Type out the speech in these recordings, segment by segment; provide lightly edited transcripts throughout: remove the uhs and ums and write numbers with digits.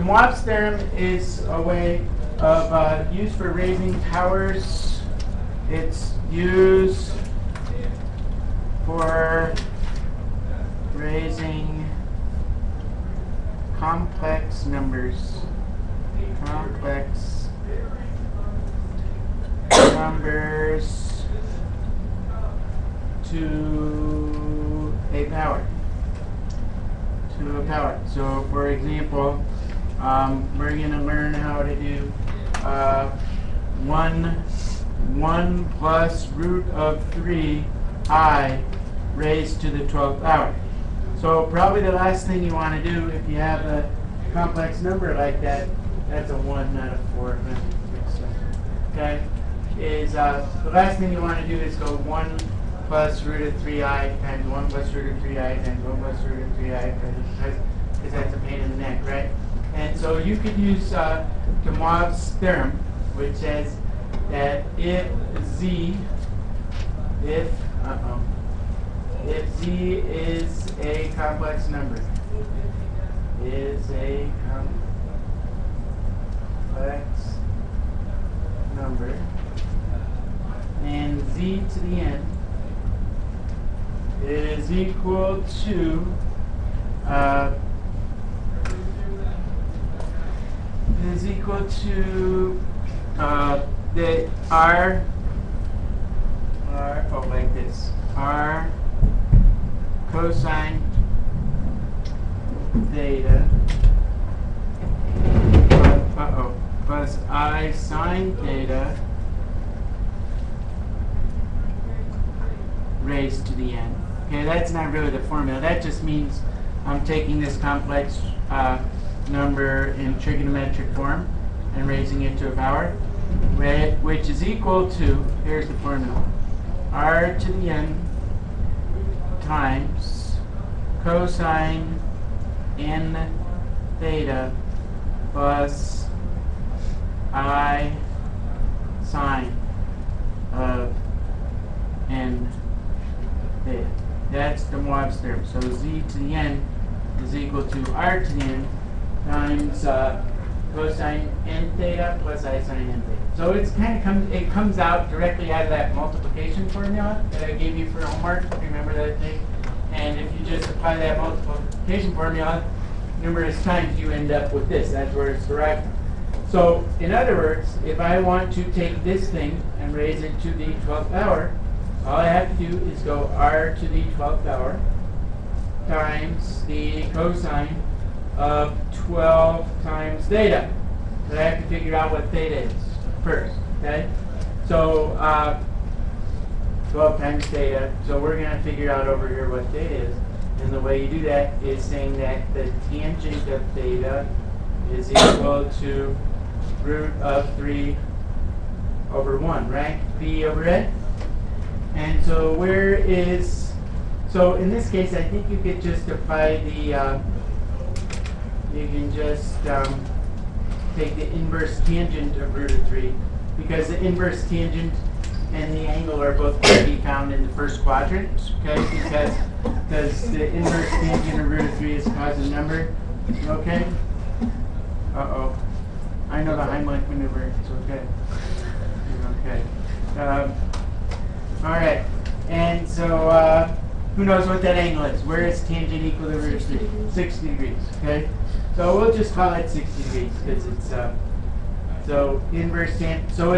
Demoivres's theorem is a way of used for raising powers. It's used for raising complex numbers. Complex numbers to a power. To a power. So, for example, we're going to learn how to do 1 plus root of 3i raised to the 12th power. So probably the last thing you want to do if you have a complex number like that, that's a 1, not a 4, okay, is the last thing you want to do is go 1 plus root of 3i times 1 plus root of 3i times 1 plus root of 3i, because that's a pain in the neck, right? And so you could use Demoivres's theorem, which says that if z is a complex number, and z to the n is equal to the r like this, r cosine theta plus I sine theta raised to the n. Okay, that's not really the formula. That just means I'm taking this complex number in trigonometric form and raising it to a power, which is equal to, here's the formula, r to the n times cosine n theta plus I sine of n theta. That's Demoivres's theorem. So z to the n is equal to r to the n times cosine n theta plus I sine n theta. So it's it comes out directly out of that multiplication formula that I gave you for homework. Remember that thing? And if you just apply that multiplication formula numerous times, you end up with this. That's where it's derived from. So, in other words, if I want to take this thing and raise it to the 12th power, all I have to do is go r to the 12th power times the cosine of 12 times theta. But I have to figure out what theta is first, okay? So, 12 times theta. So we're going to figure out over here what theta is. And the way you do that is saying that the tangent of theta is equal to root of 3 over 1, right? P over A. And so so in this case, I think you could just apply the, you can just take the inverse tangent of root of 3, because the inverse tangent and the angle are both going to be found in the first quadrant, okay? Because the inverse tangent of root of 3 is a positive number, okay? Uh-oh. I know the Heimlich maneuver. It's okay. Okay. All right. And so, who knows what that angle is? Where is tangent equal to root of 3? 60 degrees, okay? So we'll just call it 60 degrees because it's, so inverse tangent. So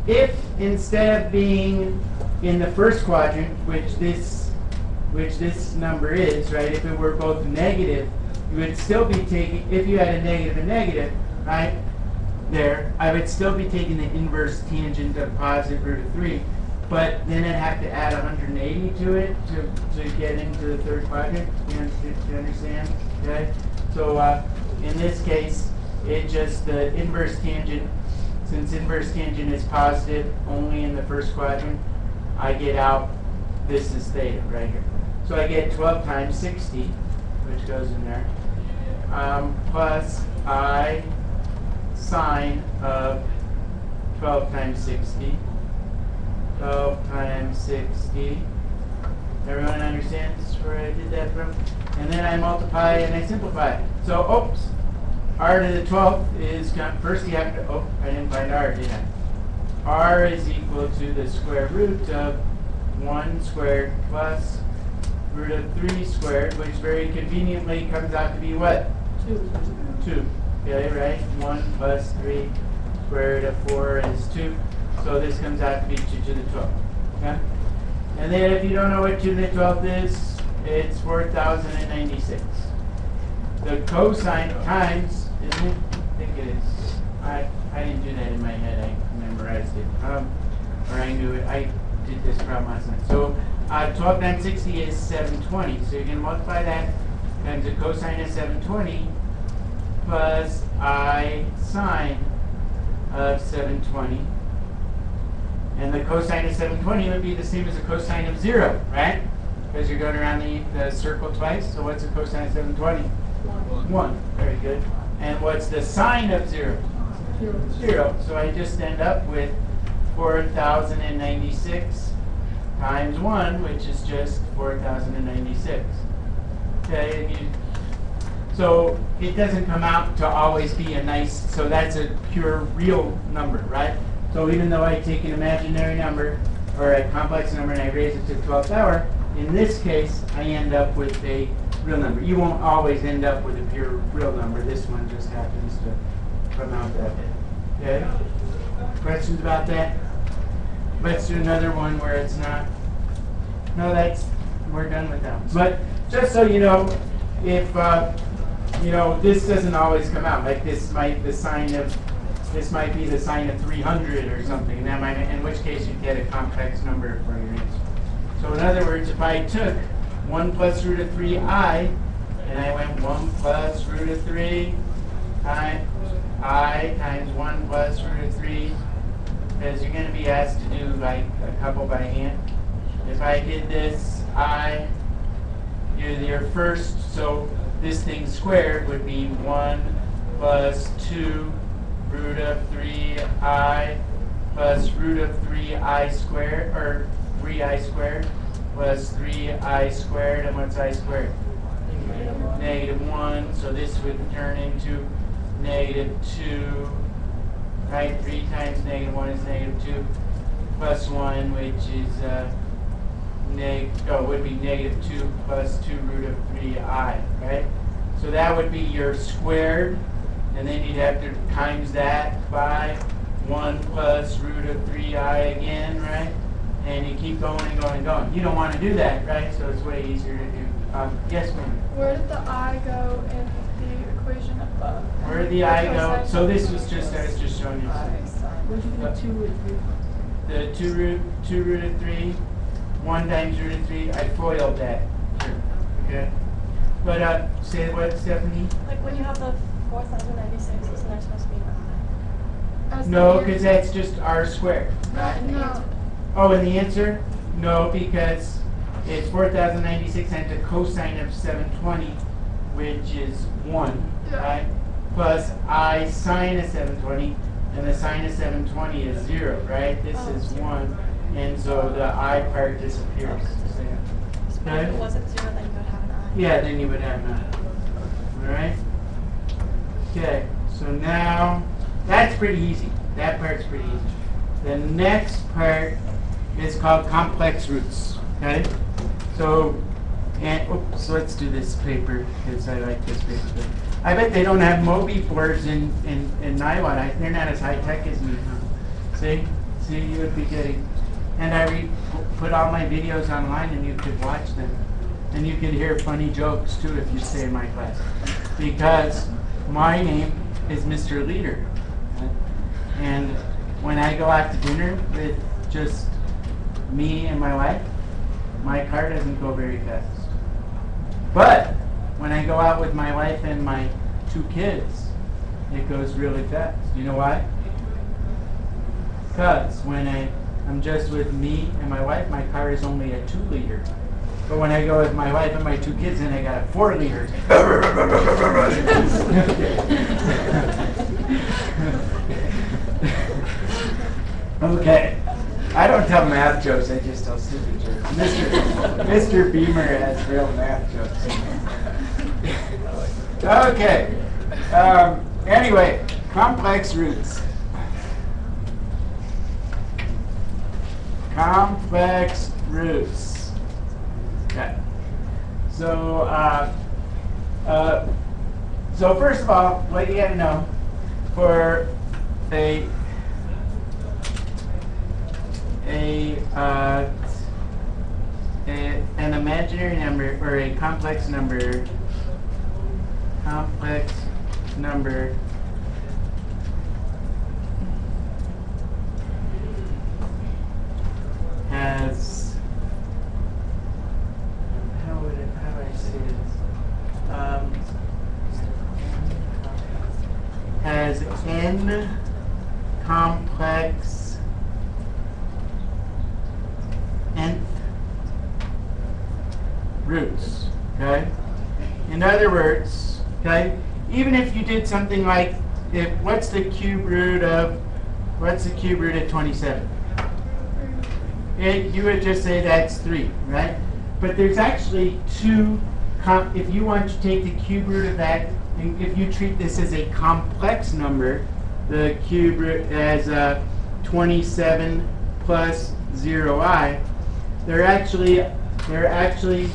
if instead of being in the first quadrant, which this number is, right, if it were both negative, you would still be taking, if you had a negative and negative, right, there, I would still be taking the inverse tangent of positive root of 3, but then I'd have to add 180 to it to get into the third quadrant. Do you understand? Okay? So in this case, the inverse tangent, since inverse tangent is positive only in the first quadrant, I get out, this is theta right here. So I get 12 times 60, which goes in there, plus I sine of 12 times 60. 12 times 60. Everyone understands where I did that from? And then I multiply and I simplify it. So, oops, r to the 12th is, first you have to, oh, I didn't find r, did I? R is equal to the square root of 1 squared plus root of 3 squared, which very conveniently comes out to be what? 2. Okay, right? 1 plus 3 square root of 4 is 2. So this comes out to be 2 to the 12th. Okay? And then if you don't know what 2 to the 12th is, it's 4,096. The cosine times, isn't it? I think it is. I didn't do that in my head. I memorized it. Or I knew it. I did this problem last night. So 12 times 60 is 720. So you can multiply that times the cosine of 720 plus I sine of 720. And the cosine of 720 would be the same as the cosine of 0, right? Because you're going around the circle twice. So what's the cosine of 720? 1. Very good. And what's the sine of 0? 0. So I just end up with 4,096 times 1, which is just 4,096. Okay, and so it doesn't come out to always be a nice, so that's a pure real number, right? So even though I take an imaginary number or a complex number and I raise it to the 12th power, in this case, I end up with a real number. You won't always end up with a pure real number. This one just happens to come out that way. Okay? Questions about that? Let's do another one where it's not. No, we're done with that one. But just so you know, if this doesn't always come out. Like this might be the sine of 300 or something. And that might, in which case you'd get a complex number for your answer. So in other words, if I took 1 plus root of 3i, and I went 1 plus root of 3 times I times 1 plus root of 3, because you're going to be asked to do like a couple by hand. If I did this, I do your first, so this thing squared would be 1 plus 2 root of 3i plus root of 3i squared, or 3i squared plus 3i squared, and what's I squared? Negative 1, so this would turn into negative 2, right? 3 times negative 1 is negative 2, plus 1, which is would be negative 2 plus 2 root of 3i, right? So that would be your squared, and then you'd have to times that by 1 plus root of 3i again, right? And you keep going and going and going. You don't want to do that, right? So it's way easier to do. Yes, ma'am? Where did the I go in the equation above? Where did the I go? So this was just, I was just showing you. What did you do, 2 root 3? The 2 root of 3, 1 times root of 3, I FOILed that. Sure. Okay? But say what, Stephanie? Like when you have the 4,096, isn't there supposed to be an I? No, because that's just r squared. Not in the No. answer. Oh, and the answer? No, because it's 4,096 times the cosine of 720, which is 1, right? Plus I sine of 720, and the sine of 720 is 0, right? This is 1, and so the I part disappears. So if it wasn't 0, then you would have an I. Yeah, then you would have none. All right? Okay, so now that's pretty easy. That part's pretty easy. The next part is called complex roots. Okay? So, oops, let's do this paper because I like this paper. I bet they don't have Mobi boards in Niwot. They're not as high tech as me. Huh? See, you would be getting. And I put all my videos online, and you could watch them, and you could hear funny jokes too if you stay in my class. Because my name is Mr. Leader, and when I go out to dinner with just me and my wife, my car doesn't go very fast. But when I go out with my wife and my 2 kids, it goes really fast. You know why? Because when I'm just with me and my wife, my car is only a 2-liter. But when I go with my wife and my 2 kids, then I got a 4-liter. Okay. I don't tell math jokes, I just tell stupid jokes. Mr. Beamer has real math jokes. Okay. Anyway, complex roots. Complex roots. Okay. So, so first of all, what you got to know for an imaginary number or a complex number has how would I say this? Has n complex nth roots. Okay. In other words, okay, even if you did something like, what's the cube root of 27? You would just say that's 3, right? But there's actually two. If you want to take the cube root of that, and if you treat this as a complex number, the cube root as 27 plus 0i, there are actually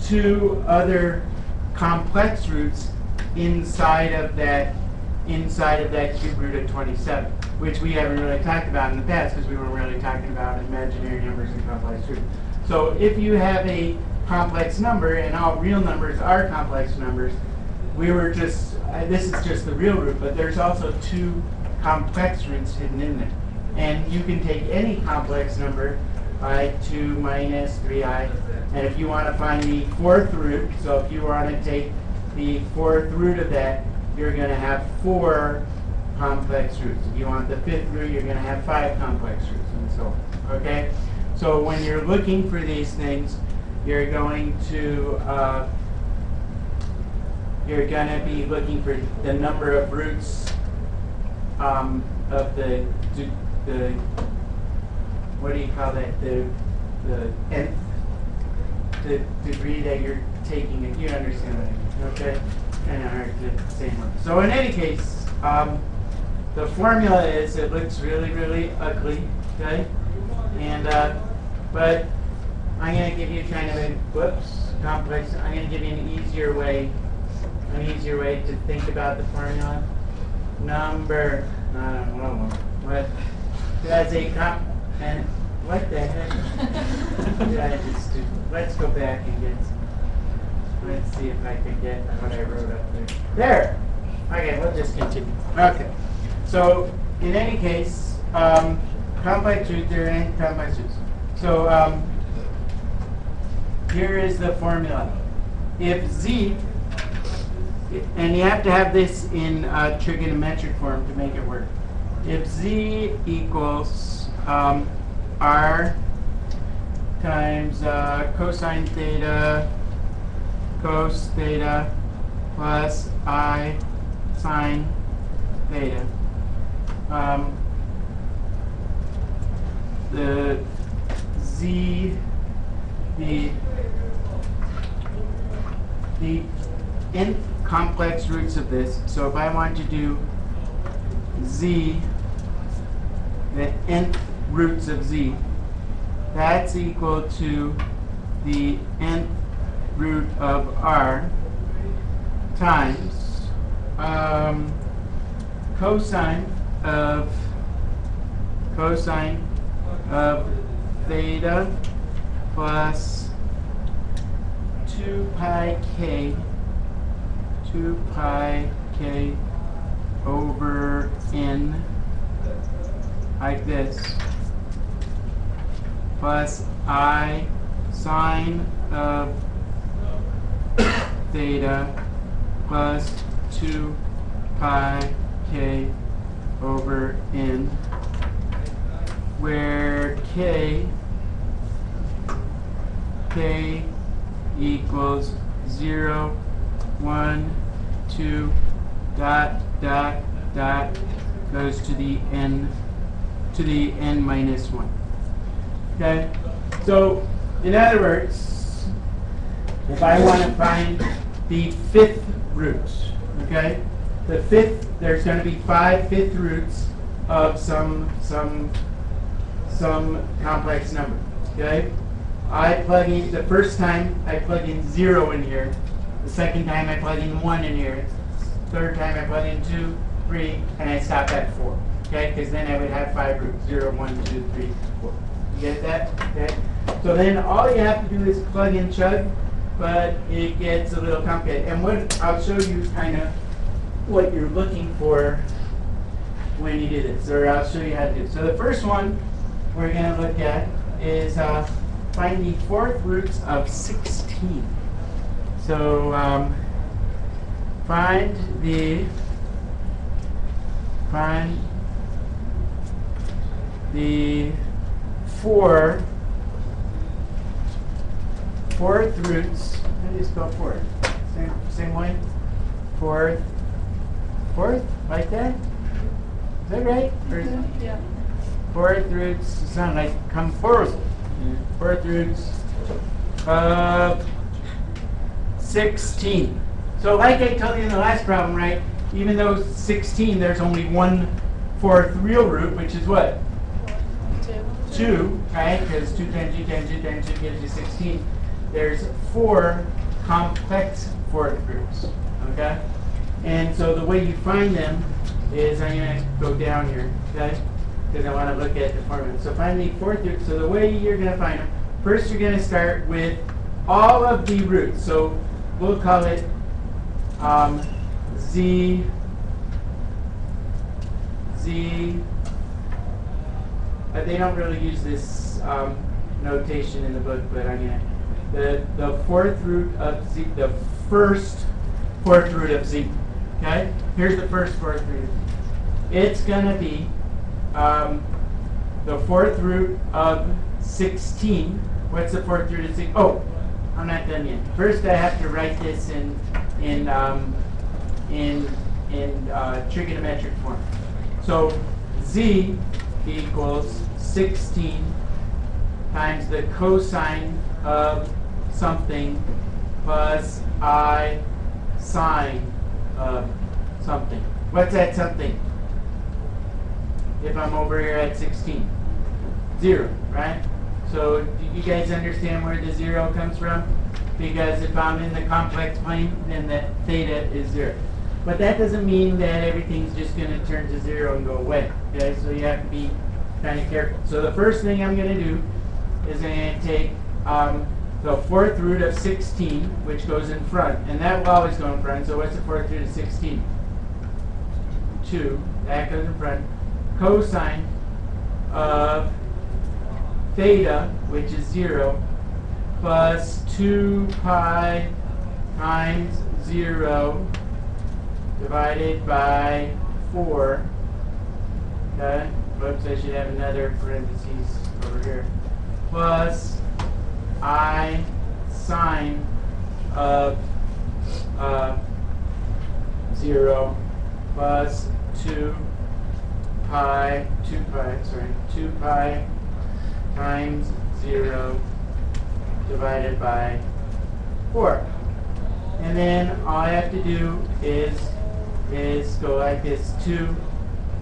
two other complex roots inside of that cube root of 27, which we haven't really talked about in the past because we weren't really talking about imaginary numbers and complex roots. So if you have a complex number, and all real numbers are complex numbers, this is just the real root, but there's also two complex roots hidden in there. And you can take any complex number, like 2 minus 3i, and if you want to find the fourth root, so if you want to take the fourth root of that, you're going to have 4 complex roots. If you want the fifth root, you're going to have 5 complex roots, and so on. Okay? So when you're looking for these things, you're going to be looking for the number of roots of the what do you call that? The nth, the degree that you're taking it. You understand what I mean? Okay, kind of hard to say more. So in any case, the formula is, it looks really, really ugly. Okay, and but I'm going to give you kind of a complex. I'm going to give you an easier way to think about the formula. Number, I don't know what. That's a and what the heck? Let's go back and let's see if I can get what I wrote up there. There. Okay, we'll just continue. Okay. So in any case, complex roots, there ain't complex roots. So here is the formula. If z, and you have to have this in trigonometric form to make it work. If z equals r times cosine theta cos theta plus I sine theta, the z, the nth complex roots of this. So if I want to do z, the nth roots of z, that's equal to the nth root of r times cosine of theta plus 2 pi k over n, like this, plus I sine of theta plus 2 pi k over n, where k equals 0, 1, 2, dot, dot, dot, goes to the n minus 1. Okay? So, in other words, if I want to find the fifth root, Okay? The fifth, there's going to be 5 fifth roots of some complex number. Okay? I plug in, the first time I plug in 0 in here. The second time I plug in 1 in here. Third time I plug in 2, 3, and I stop at 4. Okay? Because then I would have 5 roots. 0, 1, 2, 3, 4. You get that? Okay? So then all you have to do is plug in chug, but it gets a little complicated. And what I'll show you kind of what you're looking for when you do this, or I'll show you how to do it. So the first one we're going to look at is find the fourth roots of 16. So find the fourth roots. How do you spell fourth? Same way? Fourth, like that? Is that right? Or is it? Yeah. Fourth roots sound like come forward. Fourth roots of 16. So like I told you in the last problem, right? Even though 16, there's only one fourth real root, which is what? 2, right? Because 2 times 2 times 2 times 2 gives you 16. There's 4 complex fourth roots, okay? And so the way you find them is, I'm going to go down here, okay? Because I want to look at the formula. So find the fourth root. So the way you're going to find them, first you're going to start with all of the roots. So we'll call it Z, they don't really use this notation in the book, but I'm going to, the fourth root of Z, the first fourth root of Z, okay? Here's the first fourth root. It's going to be the fourth root of 16. What's the fourth root of 16? Oh, I'm not done yet. First, I have to write this in trigonometric form. So Z equals 16 times the cosine of something plus I sine of something. What's that something? If I'm over here at 16, 0, right? So do you guys understand where the 0 comes from? Because if I'm in the complex plane, then the theta is 0. But that doesn't mean that everything's just going to turn to 0 and go away. Okay, so you have to be kind of careful. So the first thing I'm going to do is I'm going to take the fourth root of 16, which goes in front, and that will always go in front. So what's the fourth root of 16? 2. That goes in front. Cosine of theta, which is 0, plus 2 pi times 0 divided by 4. Okay? Whoops, I should have another parentheses over here. Plus I sine of 0 plus 2 pi times 0 divided by 4. And then all I have to do is go like this. 2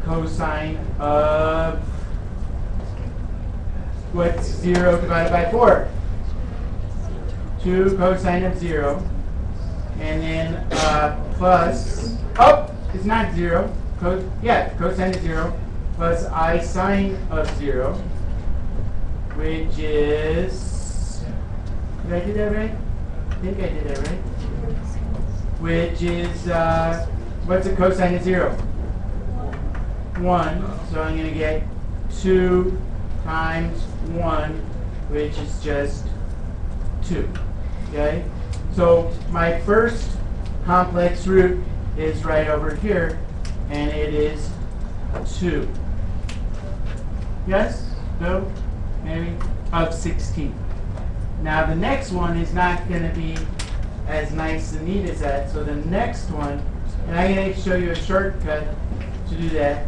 cosine of, what's 0 divided by 4? 2 cosine of 0. And then plus, oh, it's not 0. Cosine of 0 plus I sine of 0, which is, did I do that right? I think I did that right. Which is, what's the cosine of 0? 1. So I'm going to get 2 times 1, which is just 2. Okay? So my first complex root is right over here, and it is 2. Yes? No? Maybe? Of 16. Now the next one is not going to be as nice and neat as that. So the next one, and I'm going to show you a shortcut to do that.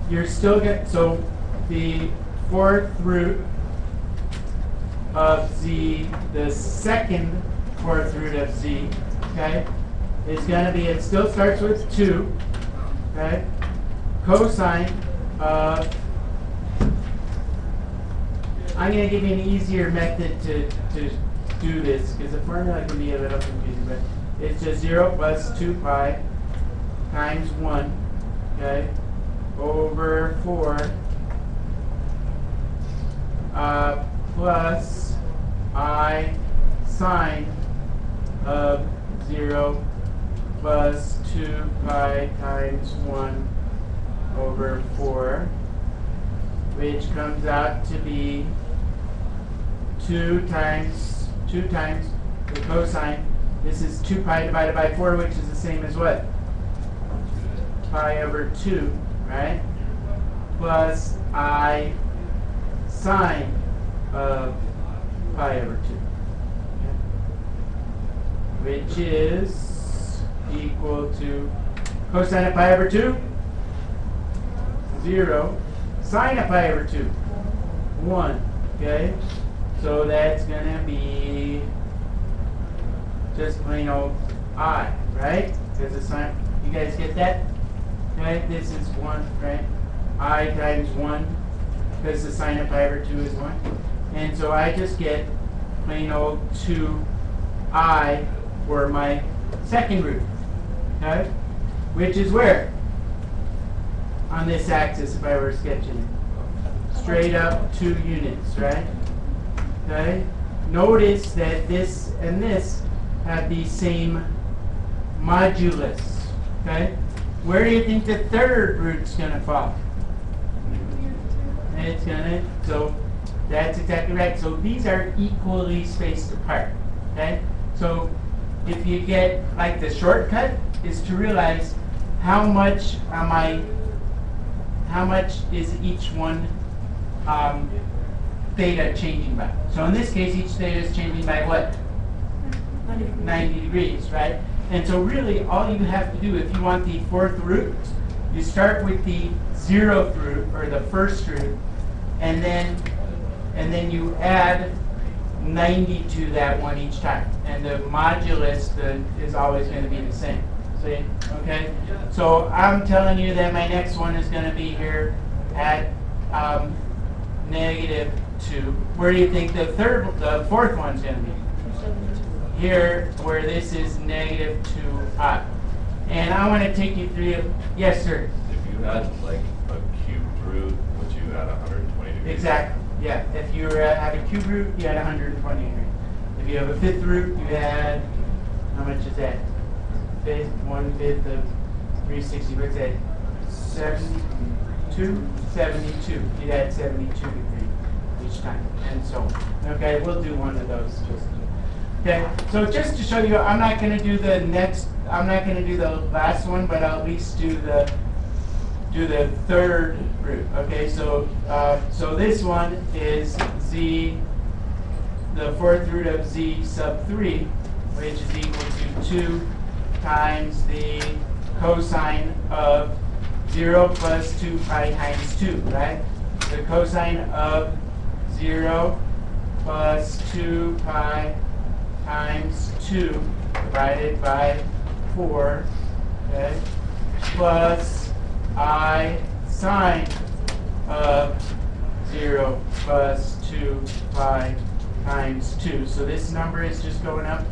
You're still going to, so the fourth root of Z, the second fourth root of Z, okay, is going to be, it still starts with 2, okay? Cosine of, I'm going to give you an easier method to do this, because the formula can be a little confusing, but it's just 0 plus 2 pi times 1, okay, over 4 plus I sine of 0 plus 2 pi times 1 over 4, which comes out to be 2 times the cosine. This is 2 pi divided by 4, which is the same as what? Pi over 2, right? Plus I sine of pi over 2, okay, which is equal to cosine of pi over 2, 0. Sine of pi over 2, 1. Okay? So that's going to be just plain old I, right? Because the sine, you guys get that? Okay? This is 1, right? I times 1, because the sine of pi over 2 is 1. And so I just get plain old 2I for my second root. Okay? Which is where? On this axis, if I were sketching it. Straight up 2 units, right? Okay? Notice that this and this have the same modulus. Okay? Where do you think the third root's going to fall? It's going to, so that's exactly right. So these are equally spaced apart. Okay? So if you get, like, the shortcut is to realize how much is each one theta changing by. So in this case, each theta is changing by what? 90 degrees, right? And so really, all you have to do, if you want the fourth root, you start with the 0th root, or the first root, and then you add 90 to that one each time. And the modulus is always going to be the same. See? Okay? So I'm telling you that my next one is going to be here at -2. Where do you think the fourth one's going to be? Here, where this is -2i. And I want to take you through, yes, sir? If you had like a cubed root, would you add 120 degrees? Exactly, yeah. If you have a cube root, you add 120 degrees. If you have a fifth root, you add, how much is that? 1/5 of 360, what's that? 72? 72. You'd add 72 degrees each time, and so on. Okay, we'll do one of those. Okay, so just to show you, I'm not going to do the last one, but I'll at least do the third root. Okay, so this one is z, the fourth root of z sub 3, which is equal to 2 times the cosine of 0 plus 2 pi times 2, right? The cosine of 0 plus 2 pi times 2 divided by 4, okay, plus I sine of 0 plus 2 pi times 2. So this number is just going up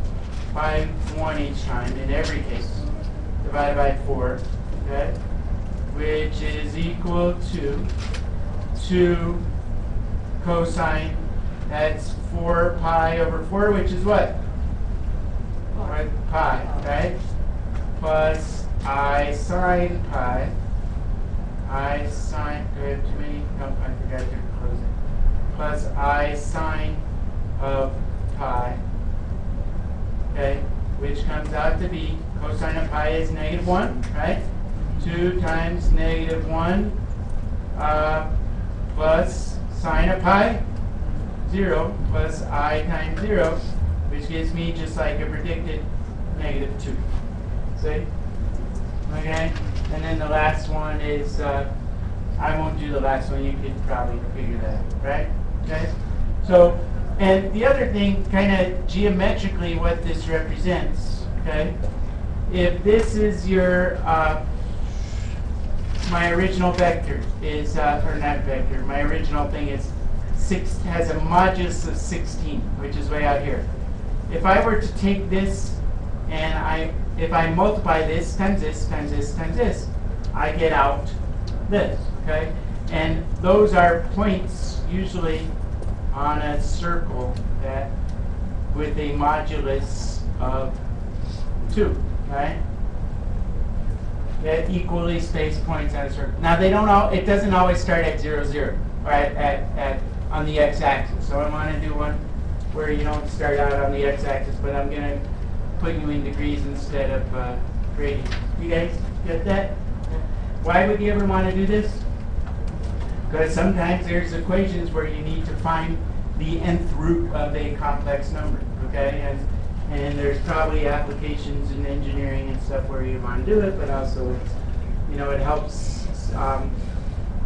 by 1 each time in every case, divided by 4, okay, which is equal to 2 cosine, that's 4 pi over 4, which is what? Pi, right? Plus I sine pi. I sine, do I have too many? Nope, I forgot to close it. Plus I sine of pi. Okay, which comes out to be, cosine of pi is -1, right? 2 times -1 plus sine of pi, 0, plus I times 0, which gives me, just like I predicted, -2. See? Okay? And then the last one is, I won't do the last one, you could probably figure that out, right? Okay? So, and the other thing, kind of geometrically, what this represents, okay, if this is your my original vector is or not vector, my original thing is has a modulus of 16, which is way out here. If I were to take this and if I multiply this times this times this times this, I get out this, okay? And those are points usually on a circle that with a modulus of 2, right? That equally spaced points on a circle. Now they don't all. It doesn't always start at 0, 0, or at on the x-axis. So I want to do one where you don't start out on the x-axis, but I'm going to put you in degrees instead of radians. You guys get that? Why would you ever want to do this? Because sometimes there's equations where you need to find the nth root of a complex number, okay? And there's probably applications in engineering and stuff where you want to do it, but also it's, you know, it helps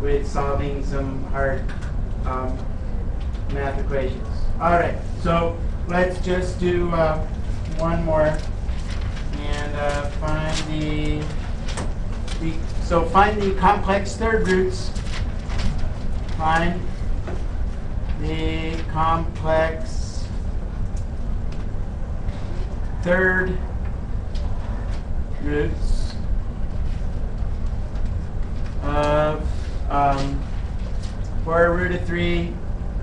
with solving some hard math equations. All right, so let's just do one more and find find the complex third roots. Find the complex third roots of 4 root of 3,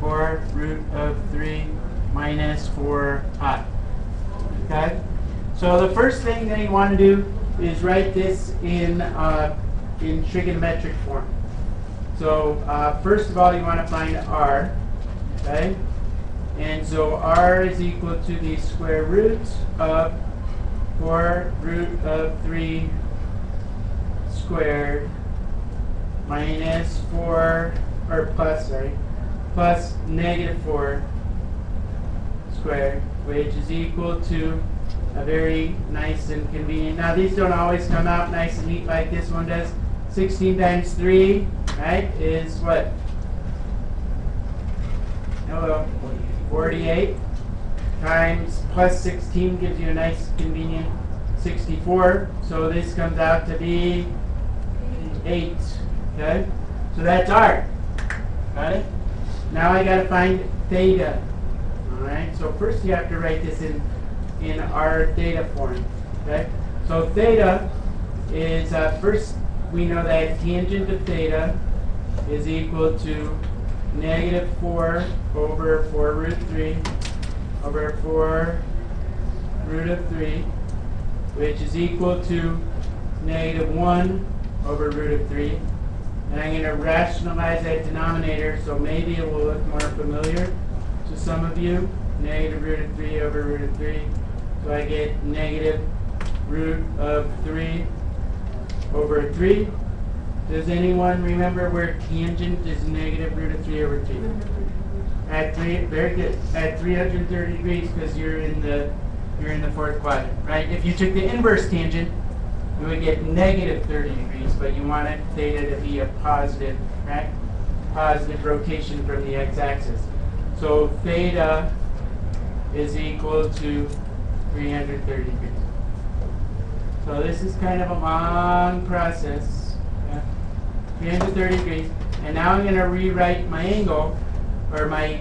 4 root of 3 minus 4i. Okay? So the first thing that you want to do is write this in trigonometric form. So first of all, you want to find r, okay? And so r is equal to the square root of 4 root of 3 squared minus 4, or plus, sorry, plus negative 4 squared, which is equal to a very nice and convenient. Now these don't always come out nice and neat like this one does. 16 times 3, right, is what? Hello. 48 times plus 16 gives you a nice convenient 64. So this comes out to be 8. Okay? So that's r. Got it? Now I got to find theta. All right? So first you have to write this in our theta form. Okay? So theta is, first we know that tangent of theta is equal to negative 4 over 4 root 3 over 4 root of 3, which is equal to negative 1 over root of 3. And I'm going to rationalize that denominator, so maybe it will look more familiar to some of you. Negative root of 3 over root of 3. So I get negative root of 3 over 3. Does anyone remember where tangent is negative root of 3 over 3? At 3, very good. At 330 degrees, because you're in the fourth quadrant, right? If you took the inverse tangent, you would get negative 30 degrees, but you wanted theta to be a positive, right? Positive rotation from the x-axis. So theta is equal to 330 degrees. So this is kind of a long process. Yeah? 330 degrees. And now I'm going to rewrite my angle, or my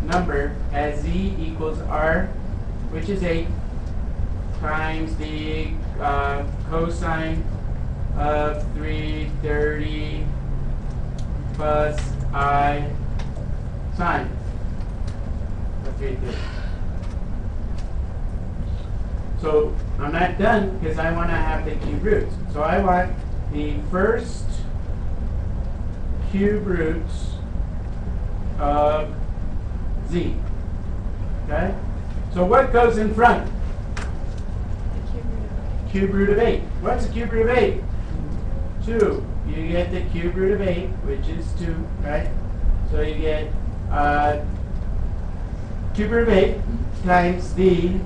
number, as z equals r, which is 8, times the cosine of 330 plus I sine of 330. So I'm not done because I want to have the cube roots. So I want the first cube roots of z. Okay? So what goes in front? Cube root of 8. What's the cube root of 8? 2. You get the cube root of 8, which is 2, right? So you get cube root of 8 times the,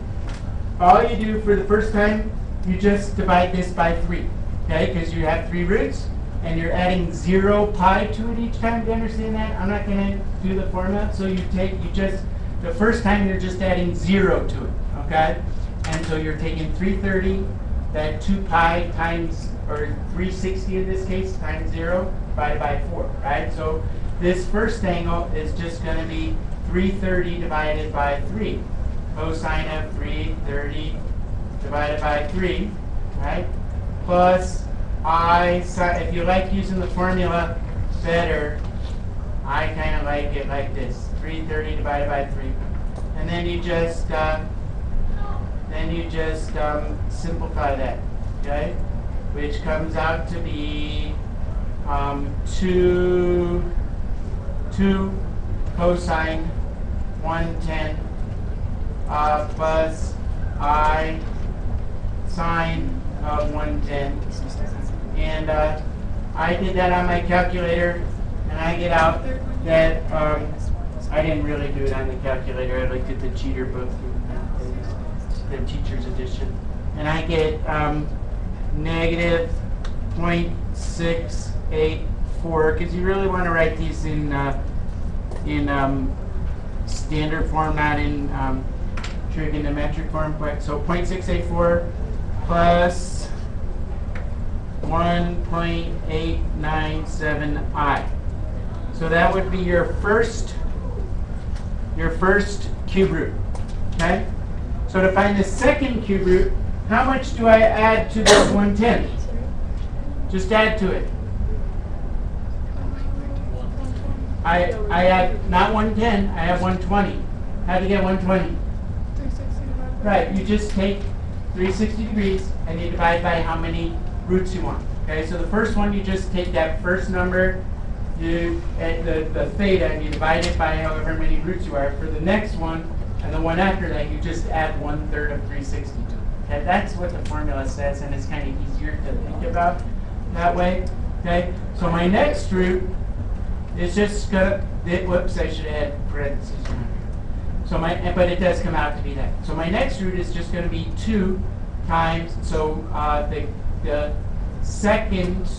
all you do for the first time, you just divide this by 3, okay? Because you have 3 roots, and you're adding 0 pi to it each time. Do you understand that? I'm not going to do the formula. So the first time you're just adding 0 to it, okay? And so you're taking 330 that 2 pi times, or 360 in this case, times 0 divided by 4, right? So this first angle is just going to be 330 divided by 3. Cosine of 330 divided by 3, right? Plus I sine, if you like using the formula better, I kind of like it like this, 330 divided by 3. And then you just simplify that, okay? Which comes out to be 2 cosine 110 plus I sine of 110. And I did that on my calculator, and I get out that I didn't really do it on the calculator. I looked at the cheater book, the teacher's edition, and I get negative 0.684, because you really want to write these in standard form, not in trigonometric form. So 0.684 plus 1.897i. So that would be your first cube root. Okay? So to find the second cube root, how much do I add to this 110? Just add to it. I add not 110, I have 120. How do you get 120? 360 divided by Right, you just take 360 degrees and you divide by how many roots you want. Okay, so the first one, you just take that first number, you add the theta, and you divide it by however many roots you are. For the next one and the one after that, you just add 1/3 of 360 to it. Okay, that's what the formula says, and it's kind of easier to think about that way. Okay, so my next root is just gonna, whoops, I should add parentheses around here. So but it does come out to be that. So my next root is just going to be 2 times, so the second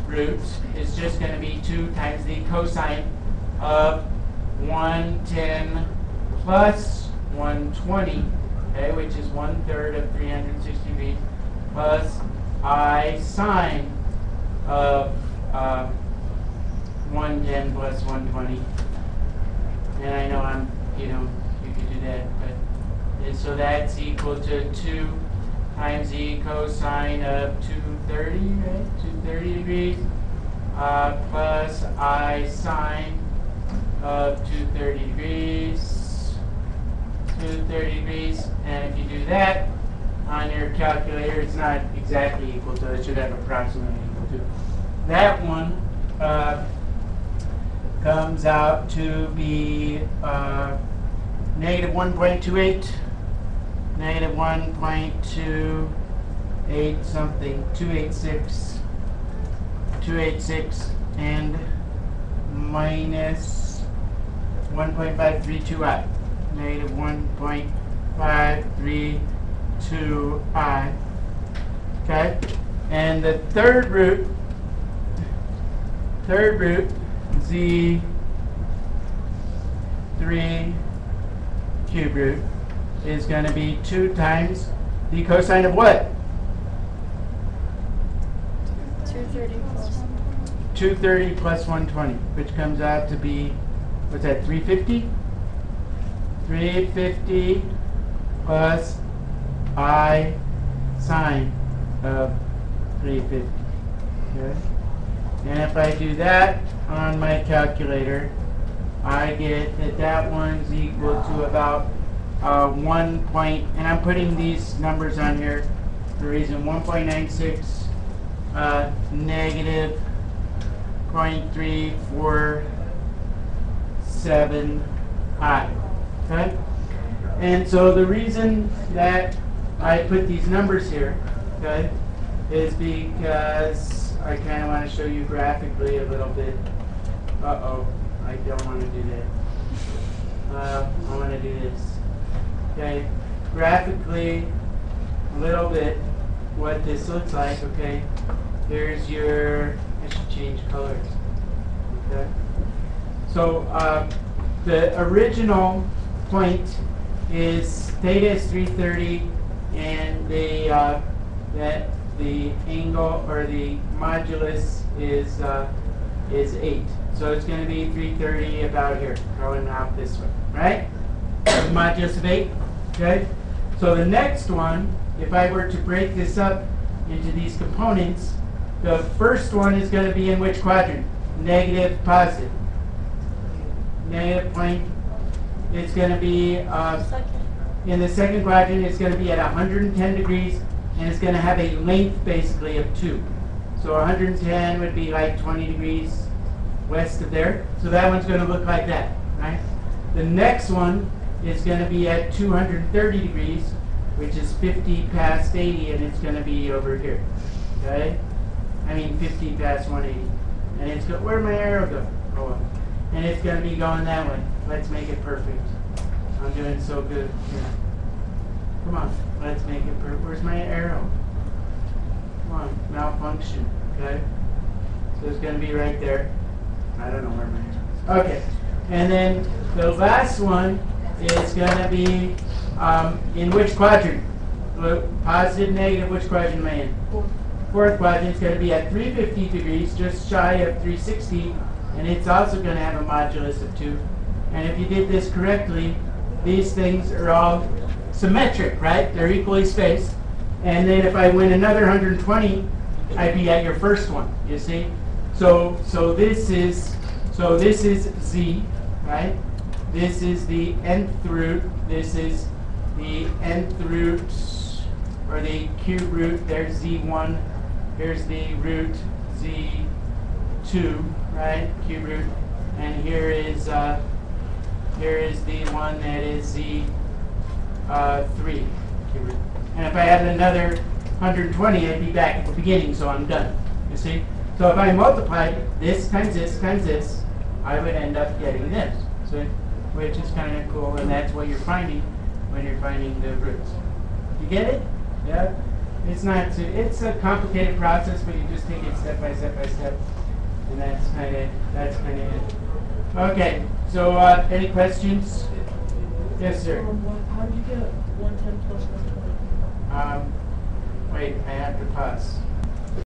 root is just going to be 2 times the cosine of 110 plus 120, okay, which is 1/3 of 360 degrees, plus I sine of 110 plus 120. And I know you could do that, but so that's equal to 2 times the cosine of 230, right? 230 degrees, plus I sine of 230 degrees, 230 degrees. And if you do that on your calculator, it's not exactly equal to, it should have approximately equal to. That one comes out to be negative 1.28, negative 1.28 something, 286, and minus 1.532i, negative 1.532i. Okay, and the third root, z3 cube root, is going to be 2 times the cosine of what? 230 plus 230 plus 120, which comes out to be, what's that, 350? 350 plus I sine of 350. Okay? And if I do that on my calculator, I get that one's equal to about 1 point, and I'm putting these numbers on here for a reason, 1.96 negative 0.347i. Okay? And so the reason that I put these numbers here, okay, is because I kind of want to show you graphically a little bit. Uh-oh, I don't want to do that. I want to do this. Okay, graphically, a little bit what this looks like. Okay, here's your, I should change colors. Okay, so the original point is theta is 330 and that the angle or the modulus is 8. So it's going to be 330 about here, going out this way, right? Modulus of 8. Okay. So the next one, if I were to break this up into these components, the first one is going to be in which quadrant? Negative, positive. Negative point. It's going to be in the second quadrant. It's going to be at 110 degrees, and it's going to have a length basically of 2. So 110 would be like 20 degrees west of there. So that one's going to look like that, right? The next one is going to be at 230 degrees, which is 50 past 80, and it's going to be over here. Okay? I mean 50 past 180. And it's where'd my arrow go? Oh, well. And it's going to be going that way. Let's make it perfect. I'm doing so good here. Come on, let's make it perfect. Where's my arrow? Come on, malfunction. Okay? So it's going to be right there. I don't know where my arrow is. Okay. And then the last one is going to be in which quadrant? Positive, negative, which quadrant am I in? Fourth quadrant is going to be at 350 degrees, just shy of 360, and it's also going to have a modulus of 2. And if you did this correctly, these things are all symmetric, right? They're equally spaced. And then if I went another 120, I'd be at your first one, you see? So this is z, right? This is the nth root. This is the nth root, or the cube root. There's z1. Here's the root z2, right? Cube root. And here is the one that is z3, cube root. And if I had another 120, I'd be back at the beginning, so I'm done. You see? So if I multiplied this times this times this, I would end up getting this. So, which is kind of cool, and that's what you're finding when you're finding the roots. You get it? Yeah? It's not too, it's a complicated process, but you just take it step by step by step. And that's kind of it. Okay, so any questions? Yes, sir. How did you get 110 plus 120? Wait, I have to pause.